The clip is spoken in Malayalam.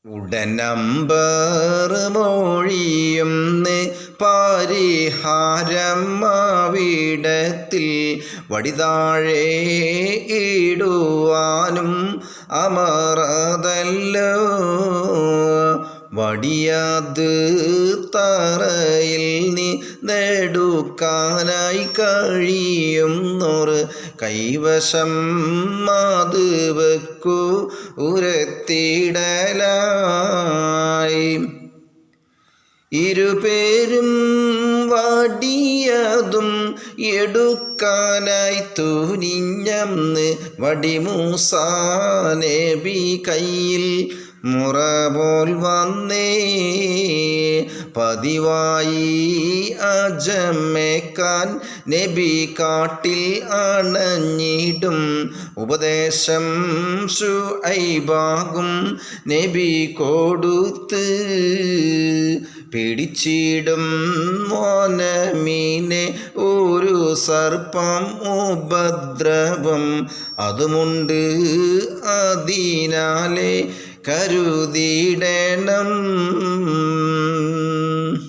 ഉടനമ്പർ മൊഴിയും പരിഹാരം അവിടത്തിൽ വടിതാഴെ ഇടുവാനും അമറതല്ലോ. വടിയത് തറയിൽ നെടുക്കാനായി കഴിയുന്നോർ കൈവശം അത് വെക്കൂ ഉരത്തിടലായി. ഇരുപേരും വടിയതും എടുക്കാനായി തുനിഞ്ഞന്ന് വടിമൂസാ നബി കയ്യിൽ മുറ പോൽ വന്നേ. പതിവായി അജമേക്കാൻ നബി കാട്ടിൽ അണഞ്ഞിടും ഉപദേശം ശുഐബാകും നബി കൊടുത്ത്. പിടിച്ചിടും മോനമീനെ ഒരു സർപ്പം ഉപദ്രവം അതുമുണ്ട്, അതിനാലെ കരുതിയിടണം.